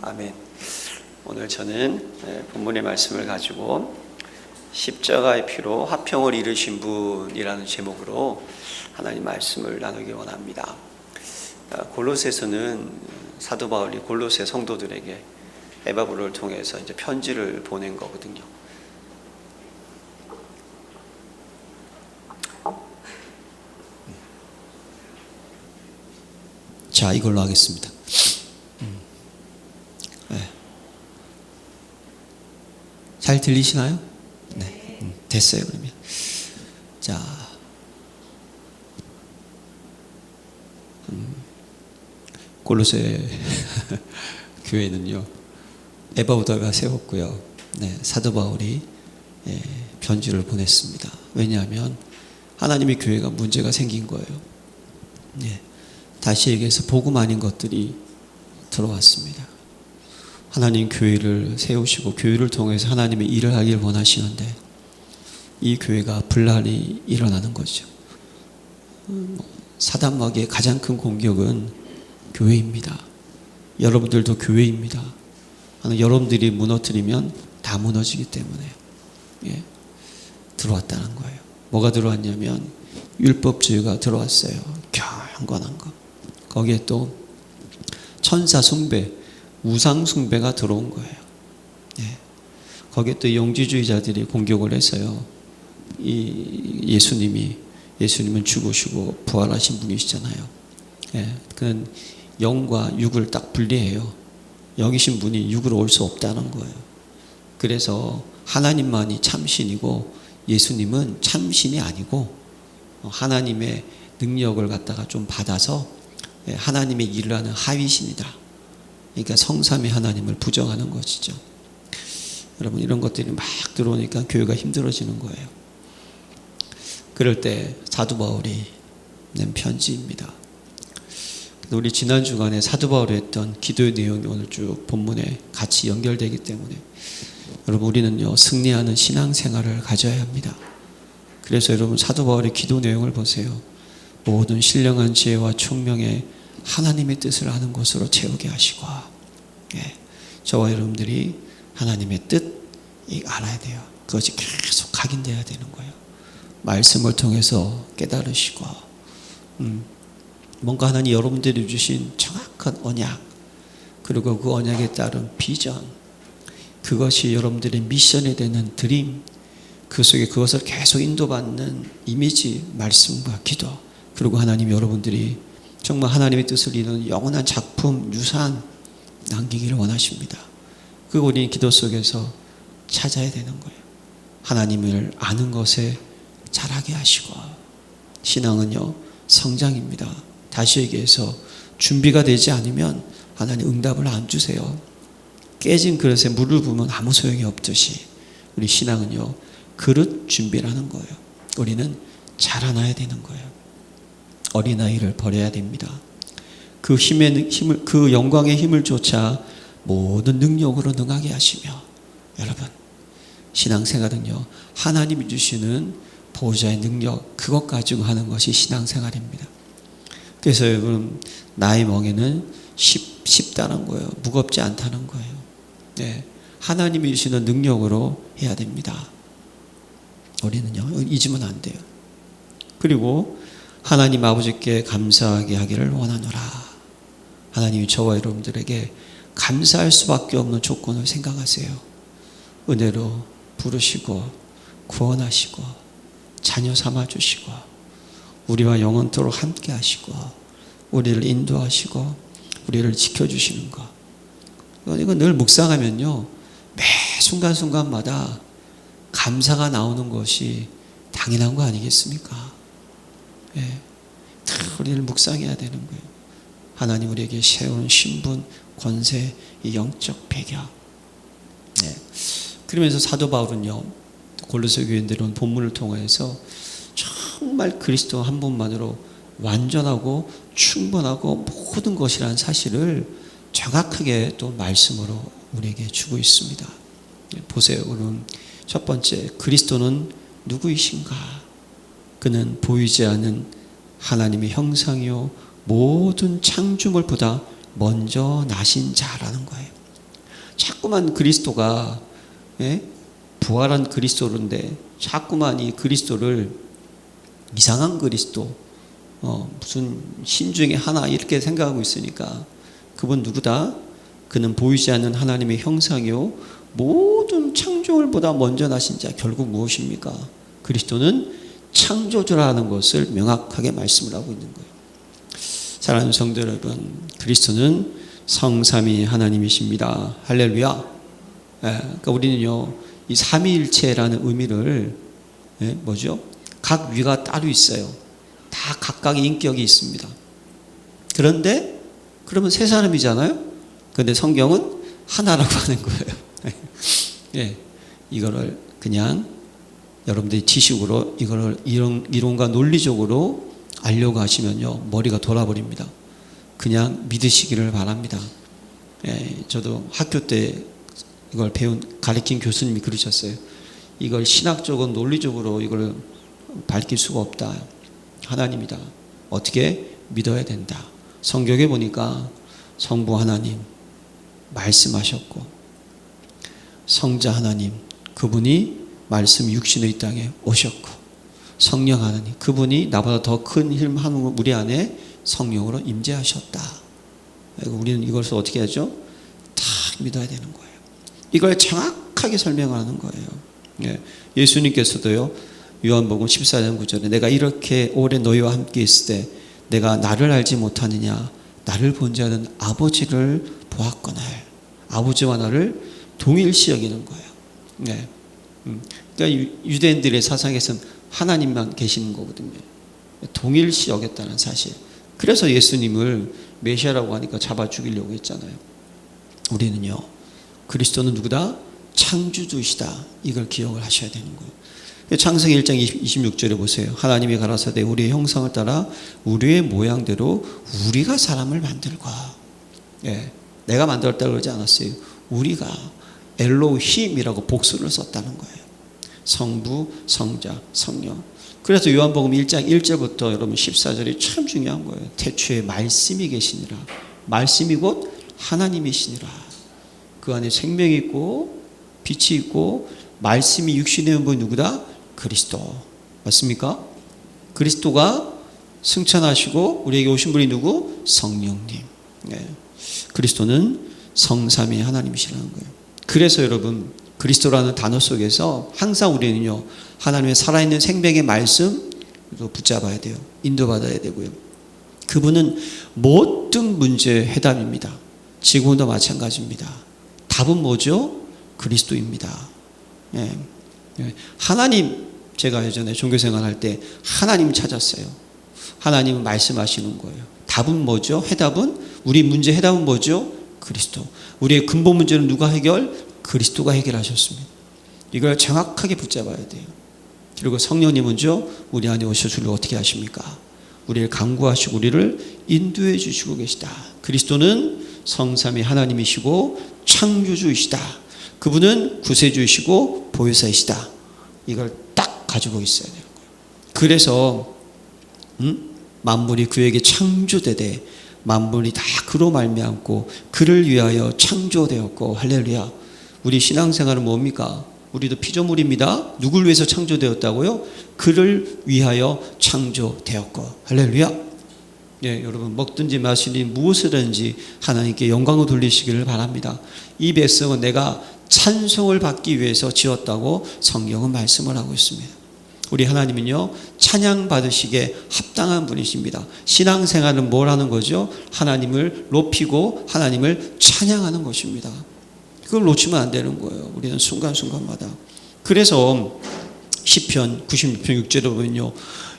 아멘. 오늘 저는 본문의 말씀을 가지고 십자가의 피로 화평을 이루신 분이라는 제목으로 하나님 말씀을 나누기 원합니다. 골로새서는 사도 바울이 골로새 성도들에게 에바브로를 통해서 이제 편지를 보낸 거거든요. 자, 이걸로 하겠습니다. 네. 잘 들리시나요? 네. 됐어요, 그러면. 자, 골로새 교회는요, 에바브로가 세웠고요. 네, 사도 바울이 편지를 보냈습니다. 왜냐하면 하나님의 교회가 문제가 생긴 거예요. 네. 다시 얘기해서 복음 아닌 것들이 들어왔습니다. 하나님 교회를 세우시고 교회를 통해서 하나님의 일을 하길 원하시는데 이 교회가 분란이 일어나는 거죠. 사단 마귀의 가장 큰 공격은 교회입니다. 여러분들도 교회입니다. 여러분들이 무너뜨리면 다 무너지기 때문에 들어왔다는 거예요. 뭐가 들어왔냐면 율법주의가 들어왔어요. 경건한 거. 거기에 또 천사 숭배, 우상 숭배가 들어온 거예요. 거기에 또 영지주의자들이 공격을 해서요. 예수님은 죽으시고 부활하신 분이시잖아요. 그는 영과 육을 딱 분리해요. 영이신 분이 육으로 올 수 없다는 거예요. 그래서 하나님만이 참신이고 예수님은 참신이 아니고 하나님의 능력을 갖다가 좀 받아서 하나님의 일을 하는 하위신이다. 그러니까 성삼위 하나님을 부정하는 것이죠. 여러분, 이런 것들이 막 들어오니까 교회가 힘들어지는 거예요. 그럴 때 사도 바울이 낸 편지입니다. 우리 지난 주간에 사도 바울이 했던 기도의 내용이 오늘 쭉 본문에 같이 연결되기 때문에 여러분, 우리는요 승리하는 신앙생활을 가져야 합니다. 그래서 여러분, 사도 바울의 기도 내용을 보세요. 모든 신령한 지혜와 총명에 하나님의 뜻을 아는 것으로 채우게 하시고, 저와 여러분들이 하나님의 뜻 알아야 돼요. 그것이 계속 각인돼야 되는 거예요. 말씀을 통해서 깨달으시고, 뭔가 하나님 여러분들이 주신 정확한 언약, 그리고 그 언약에 따른 비전, 그것이 여러분들의 미션이 되는 드림, 그 속에 그것을 계속 인도받는 이미지, 말씀과 기도, 그리고 하나님 여러분들이 정말 하나님의 뜻을 이루는 영원한 작품, 유산 남기기를 원하십니다. 그거 우리 기도 속에서 찾아야 되는 거예요. 하나님을 아는 것에 자라게 하시고, 신앙은요 성장입니다. 다시 얘기해서 준비가 되지 않으면 하나님 응답을 안 주세요. 깨진 그릇에 물을 부으면 아무 소용이 없듯이 우리 신앙은요 그릇 준비라는 거예요. 우리는 자라나야 되는 거예요. 어린아이를 버려야 됩니다. 그 그 영광의 힘을 쫓아 모든 능력으로 능하게 하시며, 여러분, 신앙생활은요 하나님이 주시는 보호자의 능력, 그것 가지고 하는 것이 신앙생활입니다. 그래서 여러분, 나의 멍에는 쉽다는 거예요. 무겁지 않다는 거예요. 하나님이 주시는 능력으로 해야 됩니다. 우리는요 잊으면 안 돼요. 그리고 하나님 아버지께 감사하게 하기를 원하노라. 하나님이 저와 여러분들에게 감사할 수밖에 없는 조건을 생각하세요. 은혜로 부르시고 구원하시고 자녀 삼아주시고 우리와 영원토록 함께 하시고 우리를 인도하시고 우리를 지켜주시는 것, 이거 늘 묵상하면요 매 순간순간마다 감사가 나오는 것이 당연한 거 아니겠습니까? 우리를 묵상해야 되는 거예요. 하나님 우리에게 세운 신분, 권세, 이 영적 배경. 그러면서 사도 바울은요 골로새 교인들은 본문을 통해서 정말 그리스도 한 분만으로 완전하고 충분하고 모든 것이라는 사실을 정확하게 또 말씀으로 우리에게 주고 있습니다. 보세요. 오늘 첫 번째, 그리스도는 누구이신가? 그는 보이지 않는 하나님의 형상이요 모든 창조물보다 먼저 나신 자라는 거예요. 자꾸만 그리스도가 부활한 그리스도인데 자꾸만 이 그리스도를 이상한 그리스도, 무슨 신 중에 하나 이렇게 생각하고 있으니까 그분 누구다? 그는 보이지 않는 하나님의 형상이요 모든 창조물보다 먼저 나신 자. 결국 무엇입니까? 그리스도는 창조주라는 것을 명확하게 말씀을 하고 있는 거예요. 사랑하는 성도 여러분, 그리스도는 성삼위 하나님이십니다. 할렐루야. 그러니까 우리는요, 이 삼위일체라는 의미를 뭐죠? 각 위가 따로 있어요. 다 각각의 인격이 있습니다. 그런데 그러면 세 사람이잖아요. 그런데 성경은 하나라고 하는 거예요. 이거를 그냥 여러분들이 지식으로 이거를 이론과 논리적으로 알려고 하시면요, 머리가 돌아버립니다. 그냥 믿으시기를 바랍니다. 저도 학교 때 이걸 가르친 교수님이 그러셨어요. 이걸 신학적으로 논리적으로 이걸 밝힐 수가 없다. 하나님이다. 어떻게 믿어야 된다. 성경에 보니까 성부 하나님 말씀하셨고, 성자 하나님 그분이 말씀 육신의 땅에 오셨고, 성령 하나님 그분이 나보다 더 큰 힘 한 우리 안에 성령으로 임재하셨다. 우리는 이것을 어떻게 하죠? 다 믿어야 되는 거예요. 이걸 정확하게 설명하는 거예요. 예수님께서도요, 요한복음 14장 9절에 내가 이렇게 오래 너희와 함께 있을 때 내가 나를 알지 못하느냐? 나를 본 자는 아버지를 보았거늘. 아버지와 나를 동일시 여기는 거예요. 그러니까 유대인들의 사상에서는 하나님만 계시는 거거든요. 동일시 여겼다는 사실. 그래서 예수님을 메시아라고 하니까 잡아 죽이려고 했잖아요. 우리는요, 그리스도는 누구다? 창조주시다. 이걸 기억을 하셔야 되는 거예요. 창세기 1장 26절에 보세요. 하나님이 가라사대 우리의 형상을 따라 우리의 모양대로 우리가 사람을 만들과. 내가 만들었다고 그러지 않았어요. 우리가 엘로힘이라고 복수를 썼다는 거예요. 성부, 성자, 성령. 그래서 요한복음 1장 1절부터 여러분 14절이 참 중요한 거예요. 태초에 말씀이 계시니라. 말씀이 곧 하나님이시니라. 그 안에 생명이 있고 빛이 있고 말씀이 육신의 분이 누구다? 그리스도. 맞습니까? 그리스도가 승천하시고 우리에게 오신 분이 누구? 성령님. 그리스도는 성삼위 하나님이시라는 거예요. 그래서 여러분, 그리스도라는 단어 속에서 항상 우리는요, 하나님의 살아있는 생명의 말씀 붙잡아야 돼요. 인도받아야 되고요. 그분은 모든 문제의 해답입니다. 지금도 마찬가지입니다. 답은 뭐죠? 그리스도입니다. 하나님, 제가 예전에 종교생활 할 때 하나님 찾았어요. 하나님은 말씀하시는 거예요. 답은 뭐죠? 해답은, 우리 문제 해답은 뭐죠? 그리스도. 우리의 근본 문제는 누가 해결? 그리스도가 해결하셨습니다. 이걸 정확하게 붙잡아야 돼요. 그리고 성령님은요, 우리 안에 오셔서 우리를 어떻게 하십니까? 우리를 강구하시고 우리를 인도해 주시고 계시다. 그리스도는 성삼위 하나님이시고 창조주이시다. 그분은 구세주이시고 보혜사이시다. 이걸 딱 가지고 있어야 되는 거예요. 그래서 만물이 그에게 창조되되 만물이 다 그로 말미암고 그를 위하여 창조되었고. 할렐루야. 우리 신앙생활은 뭡니까? 우리도 피조물입니다. 누굴 위해서 창조되었다고요? 그를 위하여 창조되었고. 할렐루야. 여러분, 먹든지 마시든지 무엇이든지 하나님께 영광을 돌리시기를 바랍니다. 이 백성은 내가 찬송을 받기 위해서 지었다고 성경은 말씀을 하고 있습니다. 우리 하나님은요, 찬양 받으시기에 합당한 분이십니다. 신앙생활은 뭘 하는 거죠? 하나님을 높이고 하나님을 찬양하는 것입니다. 그걸 놓치면 안 되는 거예요. 우리는 순간순간마다. 그래서 시편 96편 6절에 보면요,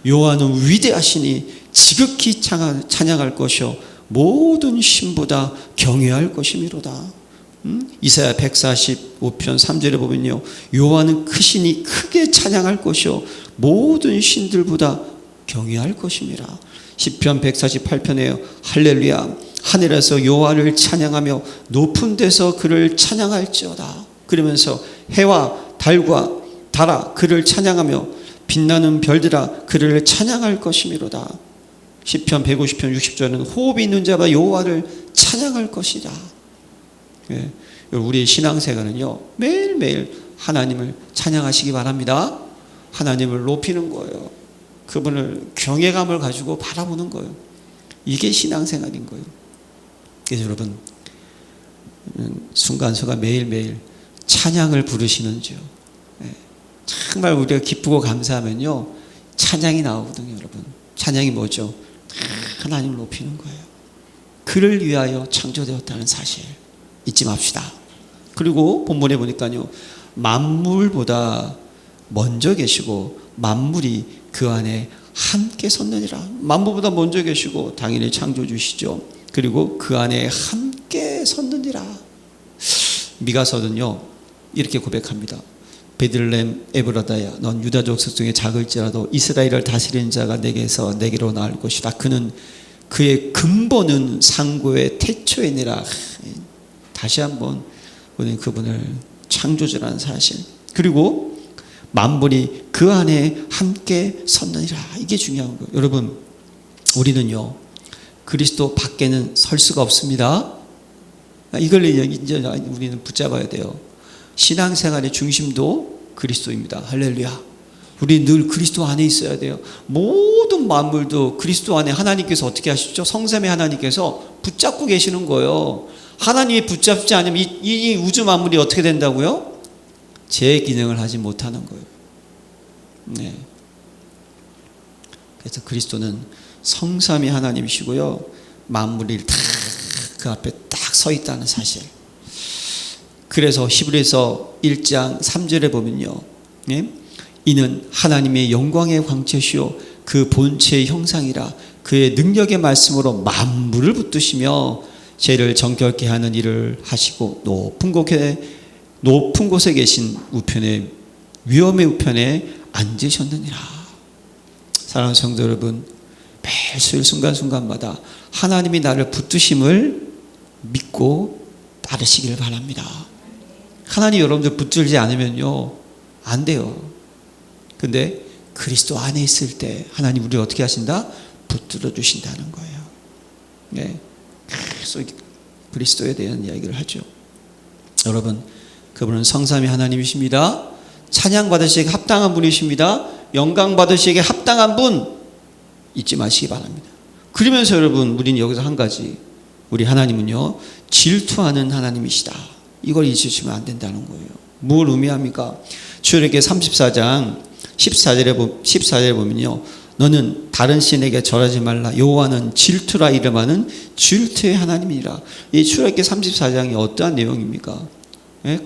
여호와는 위대하시니 지극히 찬양할 것이요 모든 신보다 경외할 것이미로다. 이사야 145편 3절에 보면요, 여호와는 크시니 크게 찬양할 것이요 모든 신들보다 경외할 것임이라. 시편 148편에요, 할렐루야, 하늘에서 여호와를 찬양하며 높은 데서 그를 찬양할지어다. 그러면서 해와 달과 달아 그를 찬양하며 빛나는 별들아 그를 찬양할 것이미로다. 시편 150편 60절은 호흡이 있는 자가 여호와를 찬양할 것이다. 우리의 신앙생활은요, 매일매일 하나님을 찬양하시기 바랍니다. 하나님을 높이는 거예요. 그분을 경외감을 가지고 바라보는 거예요. 이게 신앙생활인 거예요. 그래서 여러분, 순간순간 매일매일 찬양을 부르시는지요. 정말 우리가 기쁘고 감사하면요, 찬양이 나오거든요. 여러분, 찬양이 뭐죠? 하나님을 높이는 거예요. 그를 위하여 창조되었다는 사실 잊지 맙시다. 그리고 본문에 보니까요, 만물보다 먼저 계시고 만물이 그 안에 함께 섰느니라. 만물보다 먼저 계시고 당연히 창조주시죠. 그리고 그 안에 함께 섰느니라. 미가서는요, 이렇게 고백합니다. 베들레헴 에브라다야, 넌 유다족 속중에 작을지라도 이스라엘을 다스리는 자가 내게로 나올 것이다. 그는 그의 근본은 상고의 태초이니라. 다시 한번 우리는 그분을 창조주라는 사실, 그리고 만물이 그 안에 함께 섰느니라. 이게 중요한 거예요. 여러분, 우리는요, 그리스도 밖에는 설 수가 없습니다. 이걸 이제 우리는 붙잡아야 돼요. 신앙생활의 중심도 그리스도입니다. 할렐루야. 우리 늘 그리스도 안에 있어야 돼요. 모든 만물도 그리스도 안에 하나님께서 어떻게 하시죠? 성삼위 하나님께서 붙잡고 계시는 거예요. 하나님이 붙잡지 않으면 이 우주 만물이 어떻게 된다고요? 제 기능을 하지 못하는 거예요. 네. 그래서 그리스도는 성삼위 하나님이시고요, 만물이 다 그 앞에 딱 서 있다는 사실. 그래서 히브리서 1장 3절에 보면요, 이는 하나님의 영광의 광채시요 그 본체의 형상이라. 그의 능력의 말씀으로 만물을 붙드시며 죄를 정결케 하는 일을 하시고 높은 곳에 계신 우편에, 위엄의 우편에 앉으셨느니라. 사랑하는 성도 여러분, 매일 순간순간마다 하나님이 나를 붙드심을 믿고 따르시길 바랍니다. 하나님 여러분들 붙들지 않으면요, 안 돼요. 근데 그리스도 안에 있을 때 하나님 우리를 어떻게 하신다? 붙들어 주신다는 거예요. 네. 계속 그리스도에 대한 이야기를 하죠. 여러분, 그분은 성삼위 하나님이십니다. 찬양 받으시기에 합당한 분이십니다. 영광 받으시기에 합당한 분 잊지 마시기 바랍니다. 그러면서 여러분, 우리는 여기서 한 가지, 우리 하나님은요, 질투하는 하나님이시다. 이걸 잊으시면 안 된다는 거예요. 뭘 의미합니까? 출애굽기 34장 14절에 보면요, 너는 다른 신에게 절하지 말라. 여호와는 질투라 이름하는 질투의 하나님이라. 이 출애굽기 34장이 어떠한 내용입니까?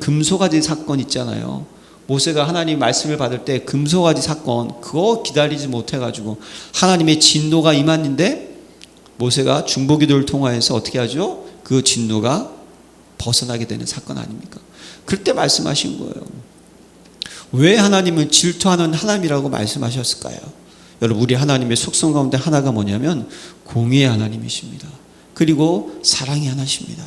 금소가지 사건 있잖아요. 모세가 하나님 말씀을 받을 때 금소가지 사건, 그거 기다리지 못해가지고 하나님의 진노가 임했는데 모세가 중보기도를 통하여서 어떻게 하죠? 그 진노가 벗어나게 되는 사건 아닙니까? 그때 말씀하신 거예요. 왜 하나님은 질투하는 하나님이라고 말씀하셨을까요? 여러분, 우리 하나님의 속성 가운데 하나가 뭐냐면 공의의 하나님이십니다. 그리고 사랑의 하나십니다.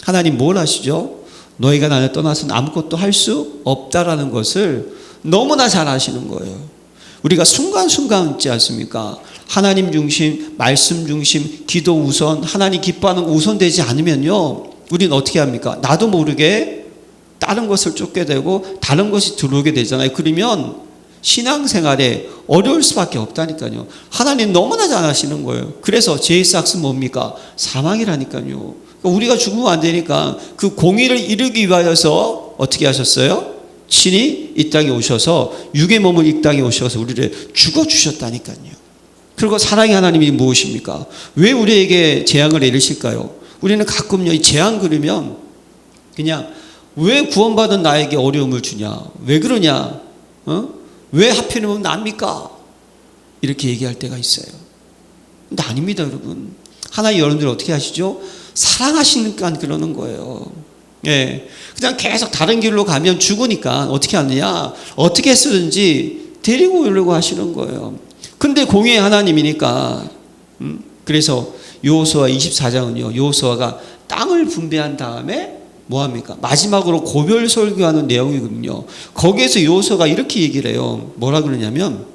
하나님 뭘 하시죠? 너희가 나를 떠나서는 아무것도 할 수 없다라는 것을 너무나 잘 아시는 거예요. 우리가 순간순간 있지 않습니까? 하나님 중심, 말씀 중심, 기도 우선, 하나님 기뻐하는 거 우선되지 않으면요, 우리는 어떻게 합니까? 나도 모르게 다른 것을 쫓게 되고 다른 것이 들어오게 되잖아요. 그러면 신앙생활에 어려울 수밖에 없다니까요. 하나님 너무나 잘 아시는 거예요. 그래서 죄의 삭은 뭡니까? 사망이라니까요. 우리가 죽으면 안 되니까 그 공의를 이루기 위하여서 어떻게 하셨어요? 친히 이 땅에 오셔서 육의 몸을 이 땅에 오셔서 우리를 죽어주셨다니까요. 그리고 사랑의 하나님이 무엇입니까? 왜 우리에게 재앙을 내리실까요? 우리는 가끔요, 이 재앙 그러면 그냥 왜 구원받은 나에게 어려움을 주냐? 왜 그러냐? 왜 하필이면 납니까? 이렇게 얘기할 때가 있어요. 근데 아닙니다, 여러분. 하나님 여러분들 어떻게 하시죠? 사랑하시니까 그러는 거예요. 예. 그냥 계속 다른 길로 가면 죽으니까 어떻게 하느냐? 어떻게 쓰든지 데리고 오려고 하시는 거예요. 근데 공의의 하나님이니까, 그래서 여호수아 24장은요, 여호수아가 땅을 분배한 다음에 뭐합니까? 마지막으로 고별 설교하는 내용이거든요. 거기에서 여호수아가 이렇게 얘기를 해요. 뭐라 그러냐면,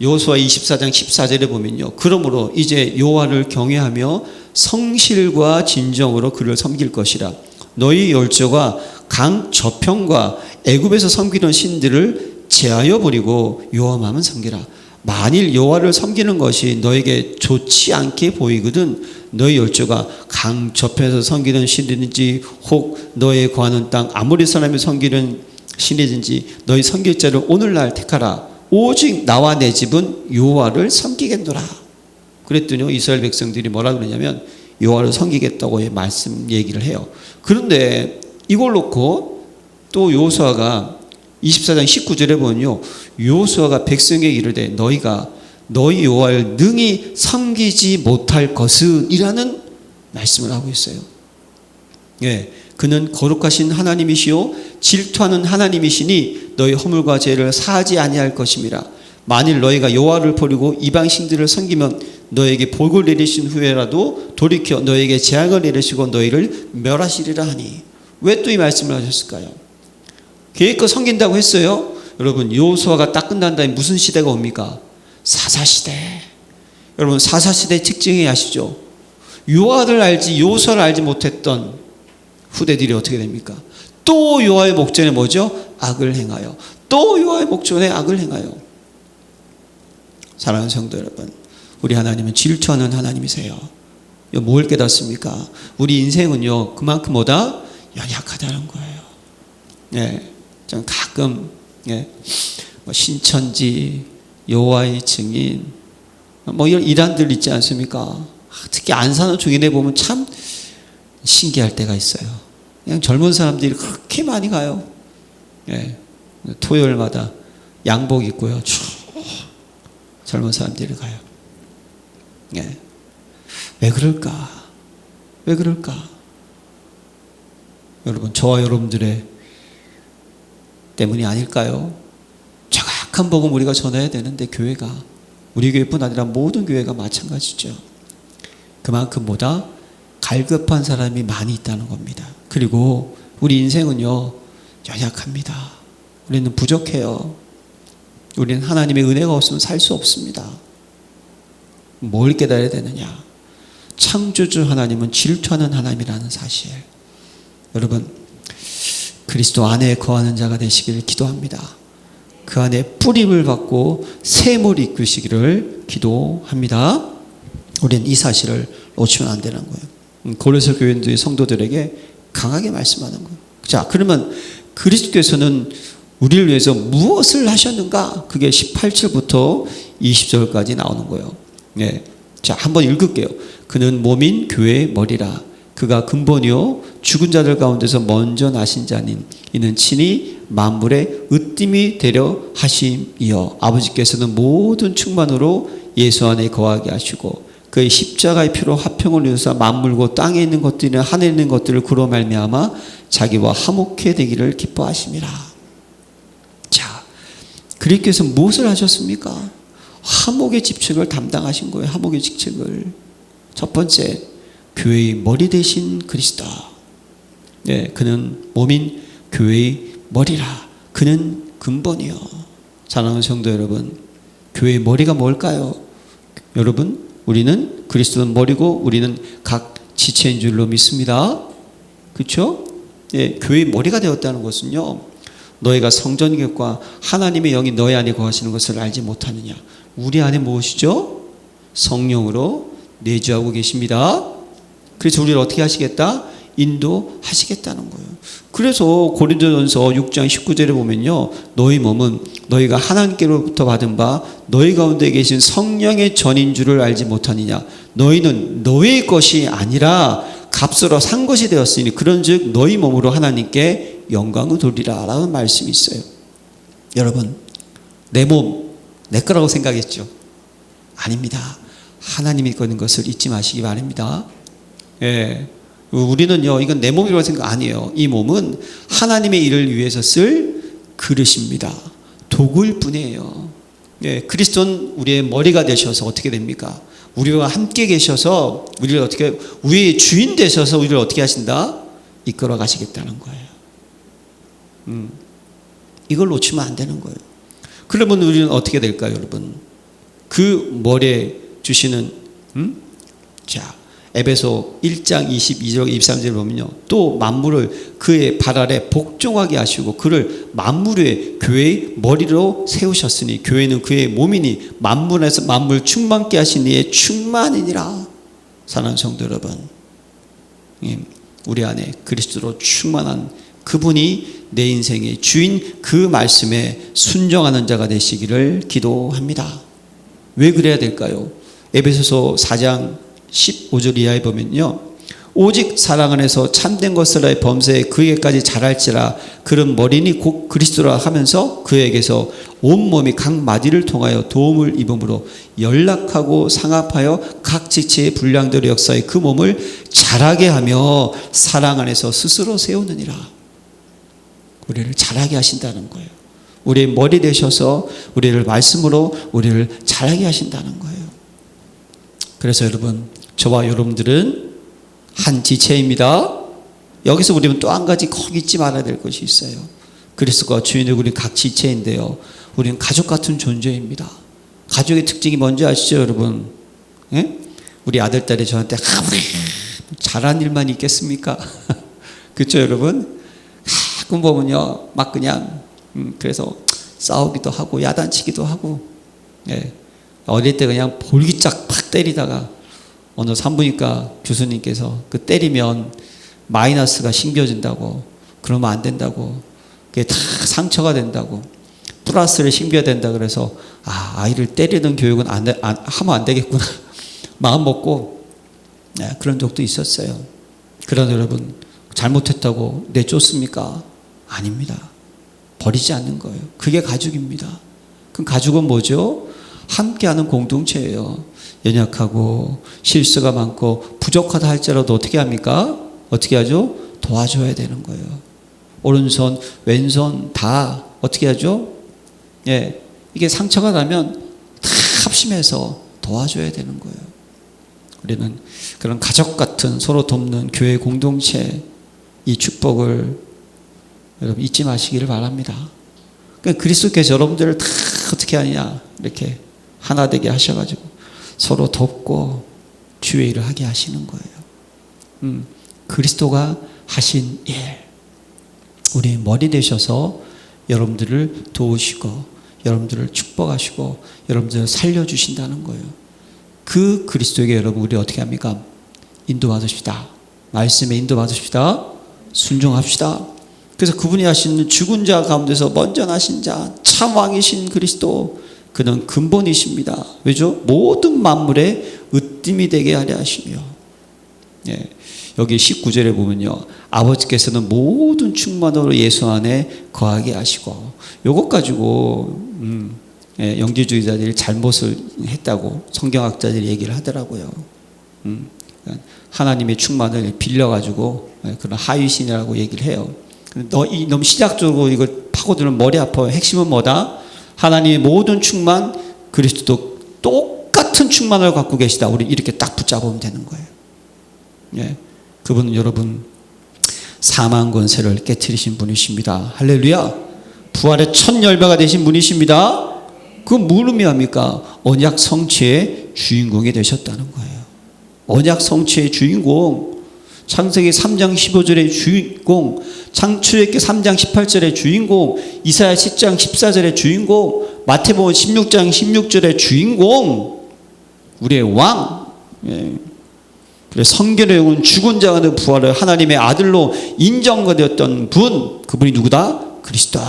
여호수아 24장 14절에 보면요, 그러므로 이제 여호와를 경외하며 성실과 진정으로 그를 섬길 것이라. 너희 열조가 강 저편과 애굽에서 섬기던 신들을 제하여 버리고 여호와만 섬기라. 만일 여호와를 섬기는 것이 너에게 좋지 않게 보이거든 너희 열조가 강 저편에서 섬기는 신이든지 혹 너의 거하는 땅 아모리 사람이 섬기는 신이든지 너희 섬길 자를 오늘날 택하라. 오직 나와 내 집은 여호와를 섬기겠노라. 그랬더니 이스라엘 백성들이 뭐라 그러냐면 여호와를 섬기겠다고 말씀 얘기를 해요. 그런데 이걸 놓고 또 여호수아가 24장 19절에 보면요, 여호수아가 백성에게 이르되 너희가 너희 여호와를 능히 섬기지 못할 것은 이라는 말씀을 하고 있어요. 예, 그는 거룩하신 하나님이시요 질투하는 하나님이시니 너희 허물과 죄를 사하지 아니할 것임이라. 만일 너희가 여호와를 버리고 이방신들을 섬기면 너에게 복을 내리신 후에라도 돌이켜 너에게 재앙을 내리시고 너희를 멸하시리라 하니. 왜 또 이 말씀을 하셨을까요? 계획껏 섬긴다고 했어요. 여러분, 여호수아가 딱 끝난 다음에 무슨 시대가 옵니까? 사사시대. 여러분, 사사시대 특징이 아시죠? 여호와를 알지 여호수아를 알지 못했던 후대들이 어떻게 됩니까? 또 여호와의 목전에 뭐죠? 악을 행하여. 또 여호와의 목전에 악을 행하여. 사랑하는 성도 여러분, 우리 하나님은 질투하는 하나님이세요. 뭘 깨닫습니까? 우리 인생은요, 그만큼 뭐다? 연약하다는 거예요. 예, 좀 가끔 뭐 신천지, 여호와의 증인, 뭐 이런 일환들 있지 않습니까? 특히 안 사는 중인에 보면 참 신기할 때가 있어요. 그냥 젊은 사람들이 그렇게 많이 가요. 예, 토요일마다 양복 입고요, 쭉 젊은 사람들이 가요. 예, 왜 그럴까? 왜 그럴까? 여러분, 저와 여러분들의 때문이 아닐까요? 정확한 복음 우리가 전해야 되는데 교회가, 우리 교회뿐 아니라 모든 교회가 마찬가지죠. 그만큼 보다 갈급한 사람이 많이 있다는 겁니다. 그리고 우리 인생은요, 연약합니다. 우리는 부족해요. 우리는 하나님의 은혜가 없으면 살 수 없습니다. 뭘 깨달아야 되느냐? 창조주 하나님은 질투하는 하나님이라는 사실. 여러분, 그리스도 안에 거하는 자가 되시기를 기도합니다. 그 안에 뿌림을 받고 샘을 이끄시기를 기도합니다. 우리는 이 사실을 놓치면 안 되는 거예요. 고린도 교회 성도들에게 강하게 말씀하는 거예요. 자, 그러면 그리스도께서는 우리를 위해서 무엇을 하셨는가? 그게 18절부터 20절까지 나오는 거예요. 네. 자, 한번 읽을게요. 그는 몸인 교회의 머리라. 그가 근본이요 죽은 자들 가운데서 먼저 나신 자님, 이는 친히 만물의 으뜸이 되려 하심이요 아버지께서는 모든 충만으로 예수 안에 거하게 하시고 그의 십자가의 피로 화평을 이루사 만물과 땅에 있는 것들이나 하늘에 있는 것들을 그로 말미암아 자기와 화목해 되기를 기뻐하심이라. 자, 그리스도께서 무엇을 하셨습니까? 화목의 직책을 담당하신 거예요. 화목의 직책을. 첫 번째, 교회의 머리 되신 그리스도. 네, 그는 몸인 교회의 머리라. 그는 근본이요. 사랑하는 성도 여러분, 교회의 머리가 뭘까요? 여러분, 우리는 그리스도는 머리고 우리는 각 지체인 줄로 믿습니다. 그렇죠? 예, 교회의 머리가 되었다는 것은요, 너희가 성전객과 하나님의 영이 너희 안에 거하시는 것을 알지 못하느냐? 우리 안에 무엇이죠? 성령으로 내주하고 계십니다. 그래서 우리를 어떻게 하시겠다? 인도하시겠다는 거예요. 그래서 고린도전서 6장 19절에 보면요, 너희 몸은 너희가 하나님께로부터 받은 바 너희 가운데 계신 성령의 전인 줄을 알지 못하느냐? 너희는 너희의 것이 아니라 값으로 산 것이 되었으니 그런즉 너희 몸으로 하나님께 영광을 돌리라 라는 말씀이 있어요. 여러분, 내 몸, 내 거라고 생각했죠? 아닙니다. 하나님이 거는 것을 잊지 마시기 바랍니다. 예, 우리는요, 이건 내 몸이라고 생각 아니에요. 이 몸은 하나님의 일을 위해서 쓸 그릇입니다. 도구일 뿐이에요. 예, 그리스도는 우리의 머리가 되셔서 어떻게 됩니까? 우리와 함께 계셔서 우리를 어떻게, 우리의 주인 되셔서 우리를 어떻게 하신다? 이끌어 가시겠다는 거예요. 이걸 놓치면 안 되는 거예요. 그러면 우리는 어떻게 될까요, 여러분? 그 머리에 주시는 자, 에베소 1장 22절 23절 보면요, 또 만물을 그의 발 아래 복종하게 하시고 그를 만물 위에 교회의 머리로 세우셨으니 교회는 그의 몸이니 만물에서 만물 충만케 하신 이의 충만이니라. 사랑하는 성도 여러분, 우리 안에 그리스도로 충만한 그분이 내 인생의 주인, 그 말씀에 순종하는 자가 되시기를 기도합니다. 왜 그래야 될까요? 에베소서 4장 15절 이하에 보면요, 오직 사랑 안에서 참된 것을 범사에 그에게까지 자랄지라. 그런 머리니 곧 그리스도라 하면서 그에게서 온몸이 각 마디를 통하여 도움을 입음으로 연락하고 상합하여 각 지체의 분량대로 역사해 그 몸을 자라게 하며 사랑 안에서 스스로 세우느니라. 우리를 자라게 하신다는 거예요. 우리의 머리 되셔서 우리를 말씀으로 우리를 자라게 하신다는 거예요. 그래서 여러분, 저와 여러분들은 한 지체입니다. 여기서 우리는 또 한 가지 꼭 잊지 말아야 될 것이 있어요. 그리스도가 주인을 우리 각 지체인데요, 우리는 가족 같은 존재입니다. 가족의 특징이 뭔지 아시죠, 여러분? 예? 우리 아들, 딸이 저한테 잘한 일만 있겠습니까? 그렇죠, 여러분? 가끔 보면요, 막 그냥 그래서 싸우기도 하고 야단치기도 하고, 예. 어릴 때 그냥 볼기짝 팍 때리다가 어느 산부인과 교수님께서 그 때리면 마이너스가 심겨진다고, 그러면 안 된다고, 그게 다 상처가 된다고, 플러스를 심겨야 된다 그래서 아이를 때리는 교육은 하면 안 되겠구나 마음 먹고, 네, 그런 적도 있었어요. 그러나 여러분, 잘못했다고 내쫓습니까? 아닙니다. 버리지 않는 거예요. 그게 가족입니다. 그럼 가족은 뭐죠? 함께하는 공동체예요. 연약하고 실수가 많고 부족하다 할지라도 어떻게 합니까? 어떻게 하죠? 도와줘야 되는 거예요. 오른손, 왼손 다 어떻게 하죠? 예, 이게 상처가 나면 다 합심해서 도와줘야 되는 거예요. 우리는 그런 가족 같은 서로 돕는 교회 공동체, 이 축복을 여러분 잊지 마시기를 바랍니다. 그러니까 그리스도께서 여러분들을 다 어떻게 하느냐, 이렇게 하나 되게 하셔가지고 서로 돕고 주의 일을 하게 하시는 거예요. 그리스도가 하신 일, 우리 머리 되셔서 여러분들을 도우시고 여러분들을 축복하시고 여러분들을 살려주신다는 거예요. 그 그리스도에게 여러분 우리 어떻게 합니까? 인도받으십시다. 말씀에 인도받으십시다. 순종합시다. 그래서 그분이 하시는 죽은 자 가운데서 먼저 나신 자, 참 왕이신 그리스도, 그는 근본이십니다. 왜죠? 모든 만물의 으뜸이 되게 하려 하시며, 예, 여기 19절에 보면요, 아버지께서는 모든 충만으로 예수 안에 거하게 하시고, 요것 가지고 예, 영지주의자들이 잘못을 했다고 성경학자들이 얘기를 하더라고요. 하나님의 충만을 빌려가지고 그런 하위신이라고 얘기를 해요. 너무 시작적으로 이걸 파고들면 머리 아파요. 핵심은 뭐다? 하나님의 모든 충만, 그리스도도 똑같은 충만을 갖고 계시다. 우리 이렇게 딱 붙잡으면 되는 거예요. 예, 그분은 여러분 사망 권세를 깨트리신 분이십니다. 할렐루야. 부활의 첫 열매가 되신 분이십니다. 그건 뭘 의미합니까? 언약 성취의 주인공이 되셨다는 거예요. 언약 성취의 주인공, 창세기 3장 15절의 주인공, 창출애굽기 3장 18절의 주인공, 이사야 10장 14절의 주인공, 마태복음 16장 16절의 주인공, 우리의 왕. 예. 성경에 보면 죽은 자가 된 부활을 하나님의 아들로 인정되었던 분, 그분이 누구다? 그리스도.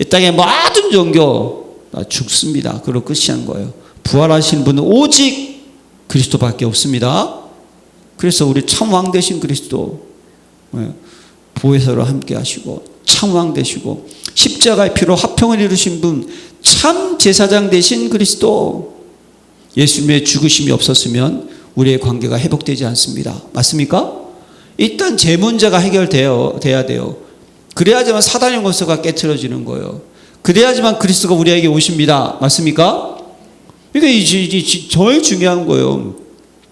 이 땅의 모든 종교 다 죽습니다. 그리고 끝이 한 거예요. 부활하신 분은 오직 그리스도밖에 없습니다. 그래서 우리 참왕 되신 그리스도, 보혜사로 함께 하시고 참왕 되시고 십자가의 피로 화평을 이루신 분, 참 제사장 되신 그리스도, 예수님의 죽으심이 없었으면 우리의 관계가 회복되지 않습니다. 맞습니까? 일단 제 문제가 해결돼야 돼요. 그래야지만 사단의 권세가 깨트려지는 거예요. 그래야지만 그리스도가 우리에게 오십니다. 맞습니까? 이게 제일 중요한 거예요.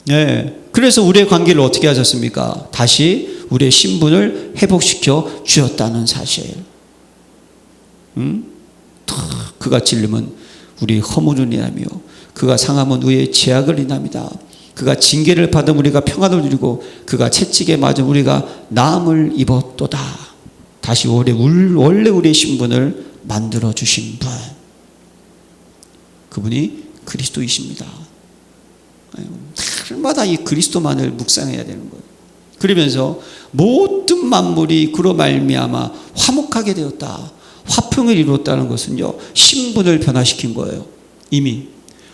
네. 그래서 우리의 관계를 어떻게 하셨습니까? 다시 우리의 신분을 회복시켜 주었다는 사실. 그가 찔림은 우리 허물을 인하며 그가 상함은 의의 제약을 인합니다. 그가 징계를 받은 우리가 평안을 누리고 그가 채찍에 맞은 우리가 나음을 입었도다. 다시 원래 우리의 신분을 만들어 주신 분, 그분이 그리스도이십니다. 날마다 이 그리스도만을 묵상해야 되는 거예요. 그러면서 모든 만물이 그로 말미암아 화목하게 되었다, 화평을 이루었다는 것은요, 신분을 변화시킨 거예요. 이미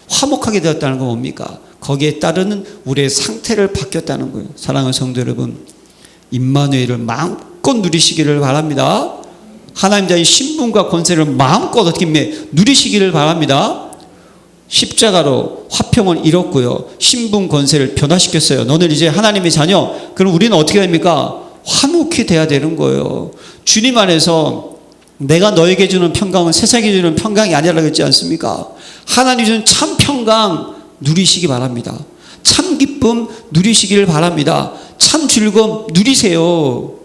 화목하게 되었다는 건 뭡니까? 거기에 따르는 우리의 상태를 바뀌었다는 거예요. 사랑하는 성도 여러분, 임마누엘을 마음껏 누리시기를 바랍니다. 하나님 자의 신분과 권세를 마음껏 어떻게 누리시기를 바랍니다. 십자가로 화평을 이뤘고요, 신분 권세를 변화시켰어요. 너는 이제 하나님의 자녀. 그럼 우리는 어떻게 됩니까? 화목히 돼야 되는 거예요. 주님 안에서 내가 너에게 주는 평강은 세상에 주는 평강이 아니라고 했지 않습니까? 하나님 주는 참 평강 누리시기 바랍니다. 참 기쁨 누리시기를 바랍니다. 참 즐거움 누리세요.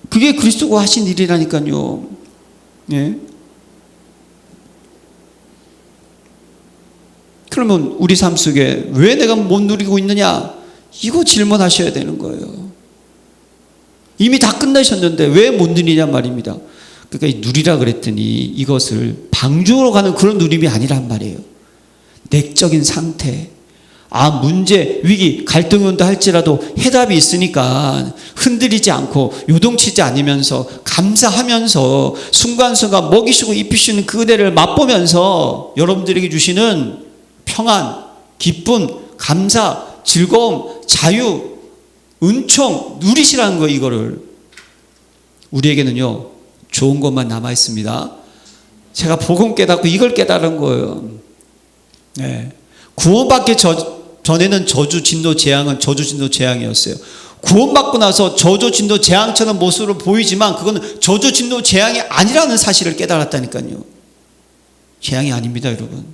그게 그리스도가 하신 일이라니까요. 예? 그러면 우리 삶 속에 왜 내가 못 누리고 있느냐? 이거 질문하셔야 되는 거예요. 이미 다 끝나셨는데 왜 못 누리냐 말입니다. 그러니까 이 누리라 그랬더니 이것을 방주로 가는 그런 누림이 아니란 말이에요. 내적인 상태, 문제, 위기, 갈등이 온다 할지라도 해답이 있으니까 흔들리지 않고 요동치지 않으면서 감사하면서 순간순간 먹이시고 입히시는 그 은혜를 맛보면서 여러분들에게 주시는 평안, 기쁨, 감사, 즐거움, 자유, 은총 누리시라는 거예요. 이거를 우리에게는요, 좋은 것만 남아 있습니다. 제가 복음 깨닫고 이걸 깨달은 거예요. 네. 구원받기 전에는 저주, 진노, 재앙은 저주, 진노, 재앙이었어요. 구원받고 나서 저주, 진노, 재앙처럼 모습으로 보이지만 그건 저주, 진노, 재앙이 아니라는 사실을 깨달았다니까요. 재앙이 아닙니다, 여러분.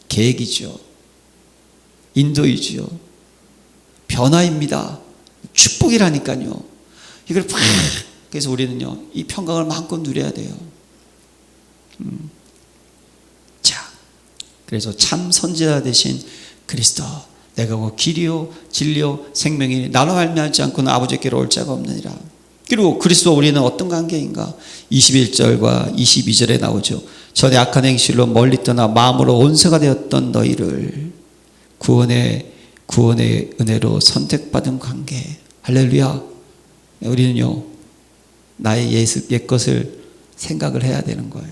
계획이죠. 인도이죠. 변화입니다. 축복이라니까요. 이걸 그래서 우리는요, 이 평강을 마음껏 누려야 돼요. 자, 그래서 참 선지자 되신 그리스도, 내가 그 길이요 진리요 생명이니 나로 말미암지 않고는 아버지께로 올 자가 없느니라. 그리고 그리스도와 우리는 어떤 관계인가? 21절과 22절에 나오죠. 전에 악한 행실로 멀리 떠나 마음으로 온서가 되었던 너희를 구원의 은혜로 선택받은 관계. 할렐루야. 우리는요, 나의 옛것을 생각을 해야 되는 거예요.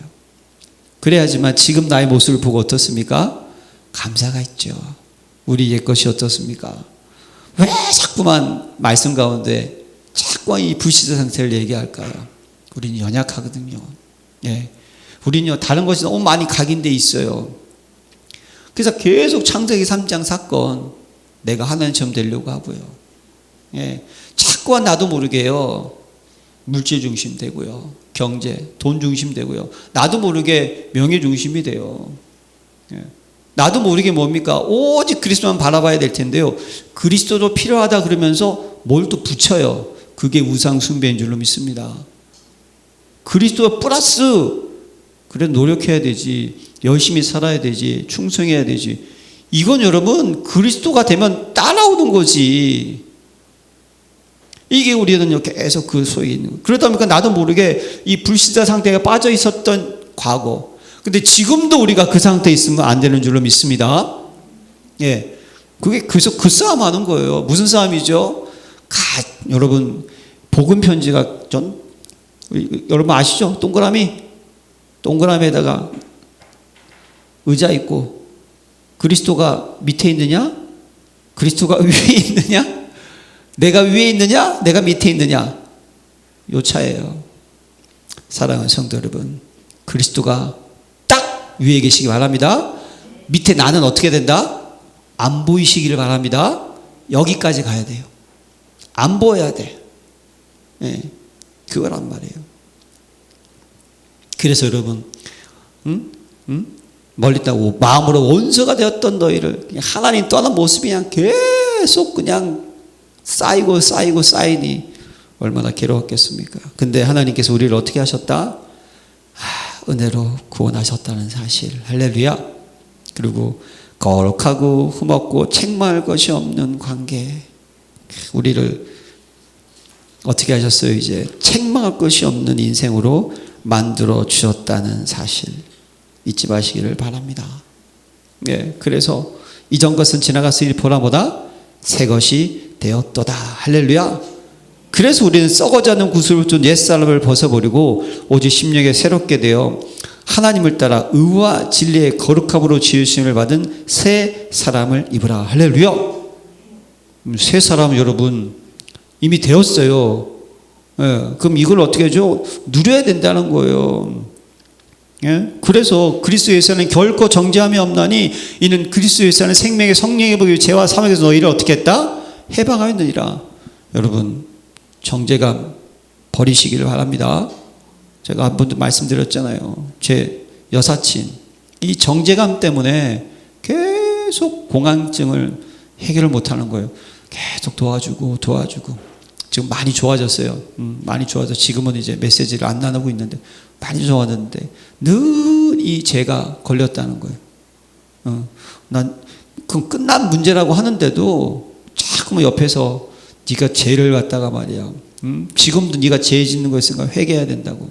그래야지만 지금 나의 모습을 보고 어떻습니까? 감사가 있죠. 우리 옛것이 어떻습니까? 왜 자꾸만 말씀 가운데 자꾸만 이 불시대 상태를 얘기할까요? 우리는 연약하거든요. 예. 우리는요, 다른 것이 너무 많이 각인되어 있어요. 그래서 계속 창세기 3장 사건, 내가 하나님처럼 되려고 하고요. 예. 자꾸만 나도 모르게요, 물질 중심 되고요, 경제, 돈 중심 되고요, 나도 모르게 명예 중심이 돼요. 예. 나도 모르게 뭡니까? 오직 그리스도만 바라봐야 될 텐데요, 그리스도도 필요하다 그러면서 뭘 또 붙여요. 그게 우상 숭배인 줄로 믿습니다. 그리스도가 플러스, 그래 노력해야 되지, 열심히 살아야 되지, 충성해야 되지. 이건 여러분 그리스도가 되면 따라오는 거지. 이게 우리는 계속 그 속에 있는 거예요. 그러다 보니까 나도 모르게 이 불신자 상태가 빠져 있었던 과거, 근데 지금도 우리가 그 상태에 있으면 안 되는 줄로 믿습니다. 예, 그게 계속 그 싸움 하는 거예요. 무슨 싸움이죠? 여러분, 복음 편지가 여러분 아시죠? 동그라미에다가 의자 있고 그리스도가 밑에 있느냐? 그리스도가 위에 있느냐? 내가 위에 있느냐? 내가 밑에 있느냐? 요 차예요. 사랑하는 성도 여러분, 그리스도가 딱 위에 계시기 바랍니다. 밑에 나는 어떻게 된다? 안 보이시기를 바랍니다. 여기까지 가야 돼요. 안 보여야 돼. 예, 그거란 말이에요. 그래서 여러분, 멀리 있다고 마음으로 원수가 되었던 너희를, 그냥 하나님 떠난 모습이 그냥 계속 그냥 쌓이니 얼마나 괴로웠겠습니까? 근데 하나님께서 우리를 어떻게 하셨다? 은혜로 구원하셨다는 사실. 할렐루야. 그리고 거룩하고 흠없고 책망할 것이 없는 관계. 우리를 어떻게 하셨어요? 이제 책망할 것이 없는 인생으로 만들어 주셨다는 사실 잊지 마시기를 바랍니다. 예, 그래서 이전 것은 지나갔으니 보라 보다 새 것이 되었도다. 할렐루야. 그래서 우리는 썩어지 않는 구슬을 준 옛사람을 벗어버리고 오직 심령에 새롭게 되어 하나님을 따라 의와 진리의 거룩함으로 지으심을 받은 새 사람을 입으라. 할렐루야. 새 사람은 여러분 이미 되었어요. 예, 그럼 이걸 어떻게 하죠? 누려야 된다는 거예요. 예? 그래서 그리스도 예수는 결코 정죄함이 없나니 이는 그리스도 예수는 생명의 성령의 복이 죄와 사망에서 너희를 어떻게 했다? 해방하였느니라. 여러분 정죄감 버리시기를 바랍니다. 제가 한 번도 말씀드렸잖아요. 제 여사친 이 정죄감 때문에 계속 공황증을 해결을 못하는 거예요. 계속 도와주고 지금 많이 좋아졌어요. 많이 좋아져 지금은 이제 메시지를 안 나누고 있는데 많이 좋아졌는데 늘 이 죄가 걸렸다는 거예요. 난 그 끝난 문제라고 하는데도 자꾸만 옆에서 네가 죄를 갖다가 말이야. 지금도 네가 죄 짓는 거 있으니까 회개해야 된다고.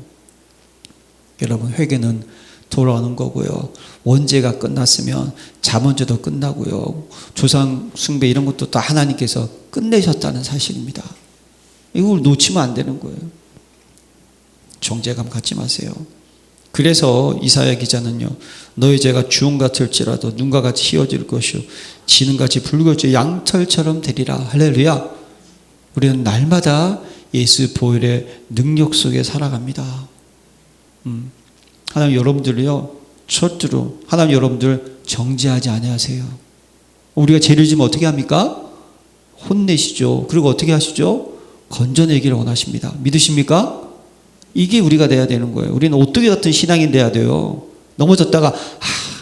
여러분 회개는 돌아오는 거고요. 원죄가 끝났으면 자문죄도 끝나고요. 조상 숭배 이런 것도 다 하나님께서 끝내셨다는 사실입니다. 이걸 놓치면 안 되는 거예요. 정죄감 갖지 마세요. 그래서 이사야 기자는요. 너희 죄가 주홍 같을지라도 눈과 같이 희어질 것이요 지능같이 붉을지 양털처럼 되리라. 할렐루야. 우리는 날마다 예수 보혈의 능력 속에 살아갑니다. 하나님 여러분들이요. 절대로 하나님 여러분들 정죄하지 아니하세요. 우리가 죄를 지면 어떻게 합니까? 혼내시죠. 그리고 어떻게 하시죠? 건져내기를 원하십니다. 믿으십니까? 이게 우리가 돼야 되는 거예요. 우리는 오뚜기 같은 신앙인 돼야 돼요. 넘어졌다가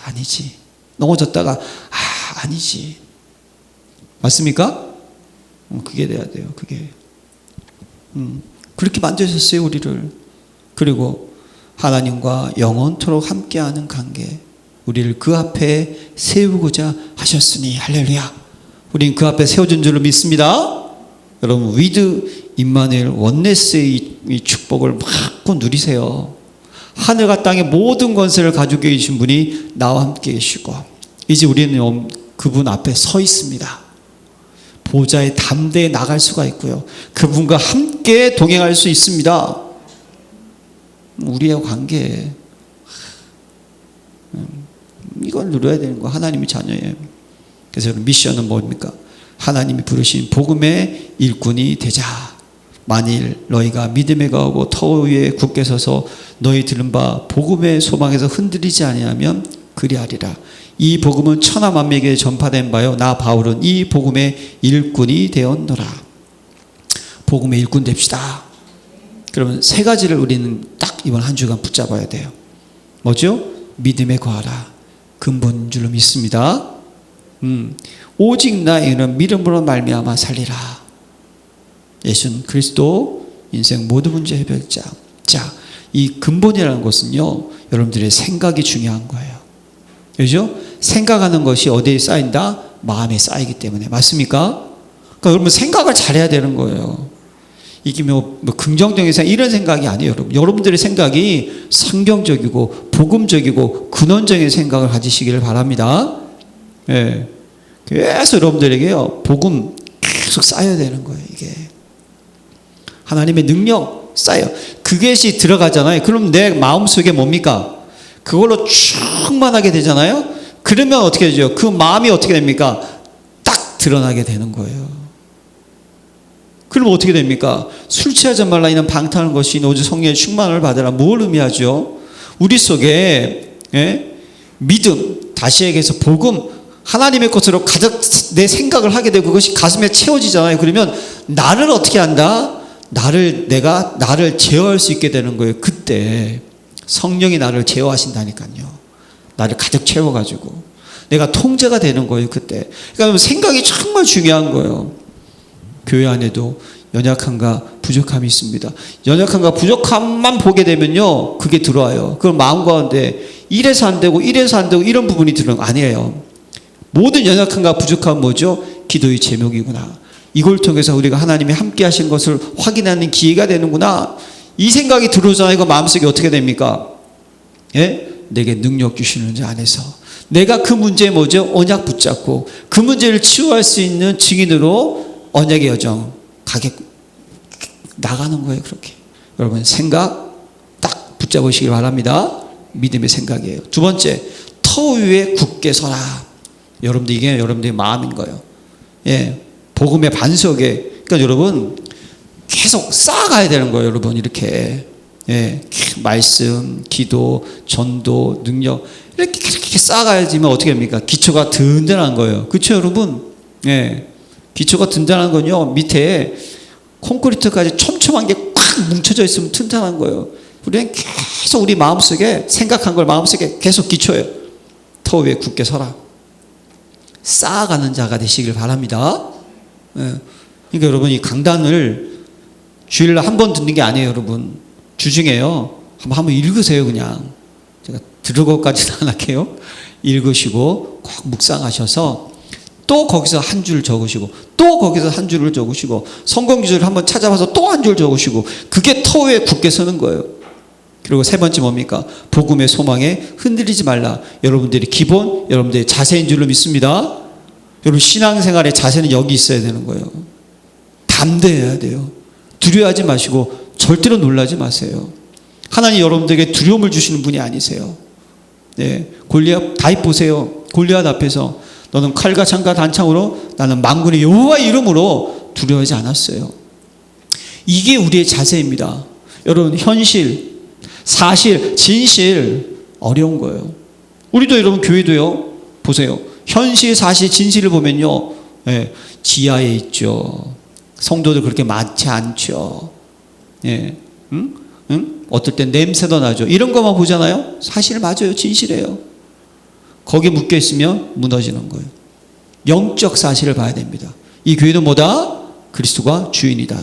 아니지. 넘어졌다가 아니지. 맞습니까? 그게 돼야 돼요. 그게. 그렇게 만드셨어요. 우리를. 그리고 하나님과 영원토록 함께하는 관계. 우리를 그 앞에 세우고자 하셨으니 할렐루야. 우리는 그 앞에 세워진 줄로 믿습니다. 여러분 위드 임마누엘 원네스의 이 축복을 마음껏 누리세요. 하늘과 땅의 모든 권세를 가지고 계신 분이 나와 함께 계시고 이제 우리는 그분 앞에 서 있습니다. 보좌에 담대히 나갈 수가 있고요. 그분과 함께 동행할 수 있습니다. 우리의 관계 이걸 누려야 되는 거 하나님의 자녀예요. 그래서 미션은 뭡니까? 하나님이 부르신 복음의 일꾼이 되자. 만일 너희가 믿음에 가고 터 위에 굳게 서서 너희 들은 바 복음의 소망에서 흔들리지 아니하면 그리하리라. 이 복음은 천하 만민에게 전파된 바요 나 바울은 이 복음의 일꾼이 되었노라. 복음의 일꾼 됩시다. 그러면 세 가지를 우리는 딱 이번 한 주간 붙잡아야 돼요. 뭐죠? 믿음에 거하라. 근본인 줄로 믿습니다. 오직 나에게는 믿음으로 말미암아 살리라. 예수는 그리스도 인생 모든 문제 해결자. 자, 이 근본이라는 것은요, 여러분들의 생각이 중요한 거예요. 그죠? 생각하는 것이 어디에 쌓인다? 마음에 쌓이기 때문에. 맞습니까? 그러니까 여러분 생각을 잘해야 되는 거예요. 이게 뭐 긍정적인 생각 이런 생각이 아니에요. 여러분. 여러분들의 생각이 성경적이고 복음적이고 근원적인 생각을 가지시기를 바랍니다. 예. 그래서 여러분들에게요 복음 계속 쌓여야 되는 거예요. 이게 하나님의 능력 쌓여 그것이 들어가잖아요. 그럼 내 마음속에 뭡니까? 그걸로 충만하게 되잖아요. 그러면 어떻게 되죠? 그 마음이 어떻게 됩니까? 딱 드러나게 되는 거예요. 그럼 어떻게 됩니까? 술 취하지 말라 이는 방탕한 것이 오직 성령의 충만을 받으라. 뭘 의미하죠? 우리 속에 믿음, 다시 얘기해서 복음, 하나님의 것으로 가득 내 생각을 하게 되고 그것이 가슴에 채워지잖아요. 그러면 나를 어떻게 한다? 내가 나를 제어할 수 있게 되는 거예요. 그때 성령이 나를 제어하신다니까요. 나를 가득 채워가지고 내가 통제가 되는 거예요. 그때. 그러니까 생각이 정말 중요한 거예요. 교회 안에도 연약함과 부족함이 있습니다. 연약함과 부족함만 보게 되면요, 그게 들어와요. 그럼 마음 가운데 이래서 안 되고 이래서 안 되고 이런 부분이 들어오는 거 아니에요. 모든 연약함과 부족함은 뭐죠? 기도의 제목이구나. 이걸 통해서 우리가 하나님이 함께 하신 것을 확인하는 기회가 되는구나. 이 생각이 들어오잖아요. 이거 마음속에 어떻게 됩니까? 예? 내게 능력 주시는 자 안에서 내가 그 문제에 뭐죠? 언약 붙잡고 그 문제를 치유할 수 있는 증인으로 언약의 여정 나가는 거예요. 그렇게 여러분 생각 딱 붙잡으시길 바랍니다. 믿음의 생각이에요. 두 번째, 터 위에 굳게 서라. 여러분들 이게 여러분들의 마음인 거예요. 예, 복음의 반석에 그러니까 여러분 계속 쌓아가야 되는 거예요. 여러분 이렇게 예, 말씀, 기도, 전도, 능력 이렇게 쌓아가야지만 어떻게 됩니까? 기초가 든든한 거예요. 그렇죠 여러분? 예, 기초가 든든한 건요 밑에 콘크리트까지 촘촘한 게 꽉 뭉쳐져 있으면 튼튼한 거예요. 우리는 계속 우리 마음속에 생각한 걸 마음속에 계속 기초해요. 터 위에 굳게 서라. 쌓아가는 자가 되시길 바랍니다. 예. 그러니까 여러분 이 강단을 주일날 한 번 듣는 게 아니에요. 여러분 주중에요 한번 읽으세요. 그냥 제가 들을 것까지는 안 할게요. 읽으시고 꼭 묵상하셔서 또 거기서 한 줄 적으시고 또 거기서 한 줄을 적으시고 성경 구절을 한번 찾아봐서 또 한 줄 적으시고 그게 터 위에 굳게 서는 거예요. 그리고 세 번째 뭡니까? 복음의 소망에 흔들리지 말라. 여러분들이 기본 여러분들의 자세인 줄로 믿습니다. 여러분 신앙생활의 자세는 여기 있어야 되는 거예요. 담대해야 돼요. 두려워하지 마시고 절대로 놀라지 마세요. 하나님 여러분들에게 두려움을 주시는 분이 아니세요. 네, 골리앗 다윗 보세요. 골리앗 앞에서 너는 칼과 창과 단창으로 나는 만군의 여호와의 이름으로 두려워하지 않았어요. 이게 우리의 자세입니다. 여러분 현실, 사실, 진실 어려운 거예요. 우리도 여러분 교회도요. 보세요. 현실, 사실, 진실을 보면요. 예, 지하에 있죠. 성도들 그렇게 많지 않죠. 예, 어떨 땐 냄새도 나죠. 이런 것만 보잖아요. 사실 맞아요. 진실이에요. 거기에 묶여 있으면 무너지는 거예요. 영적 사실을 봐야 됩니다. 이 교회는 뭐다? 그리스도가 주인이다.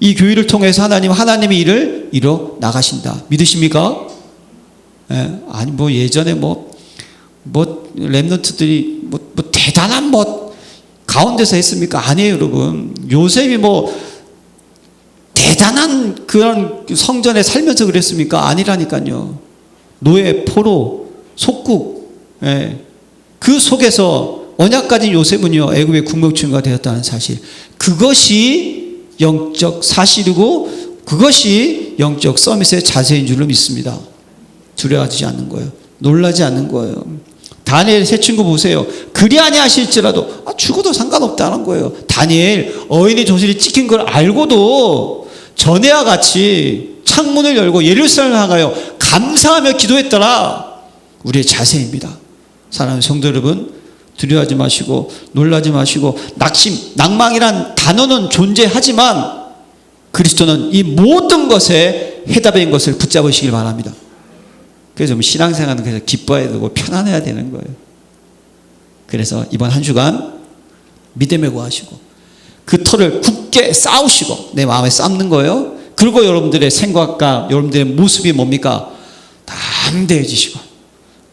이 교회를 통해서 하나님의 일을 이뤄 나가신다. 믿으십니까? 예, 아니 뭐 예전에 뭐 렘넌트들이 뭐 대단한 가운데서 했습니까? 아니에요, 여러분. 요셉이 대단한 그런 성전에 살면서 그랬습니까? 아니라니까요. 노예, 포로, 속국, 예. 그 속에서 언약 가진 요셉은요 애굽의 국무총리가 되었다는 사실, 그것이 영적 사실이고 그것이 영적 서밋의 자세인 줄로 믿습니다. 두려워하지 않는 거예요. 놀라지 않는 거예요. 다니엘 세 친구 보세요. 그리 아니하실지라도 죽어도 상관없다는 거예요. 다니엘 어인의 조실이 찍힌 걸 알고도 전에와 같이 창문을 열고 예루살렘을 향하여 감사하며 기도했더라. 우리의 자세입니다. 사랑하는 성도 여러분, 두려워하지 마시고 놀라지 마시고 낭망이란 단어는 존재하지만 그리스도는 이 모든 것에 해답인 것을 붙잡으시길 바랍니다. 그래서 신앙생활은 그래서 기뻐해야 되고 편안해야 되는 거예요. 그래서 이번 한 주간 믿음에 구하시고 그 터를 굳게 쌓으시고 내 마음에 쌓는 거예요. 그리고 여러분들의 생각과 여러분들의 모습이 뭡니까? 담대해지시고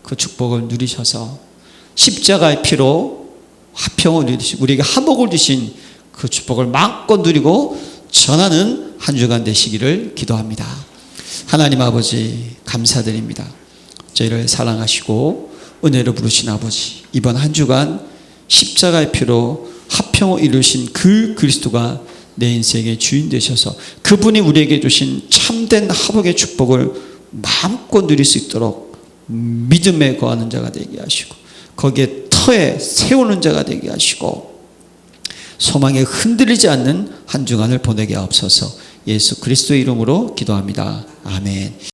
그 축복을 누리셔서 십자가의 피로 화평을 누리시고 우리에게 화목을 주신 그 축복을 마음껏 누리고 전하는 한 주간 되시기를 기도합니다. 하나님 아버지 감사드립니다. 저희를 사랑하시고 은혜로 부르신 아버지, 이번 한 주간 십자가의 피로 화평을 이루신 그 그리스도가 내 인생의 주인 되셔서 그분이 우리에게 주신 참된 화목의 축복을 마음껏 누릴 수 있도록 믿음에 거하는 자가 되게 하시고 거기에 터에 세우는 자가 되게 하시고 소망에 흔들리지 않는 한 주간을 보내게 하옵소서. 예수 그리스도의 이름으로 기도합니다. 아멘.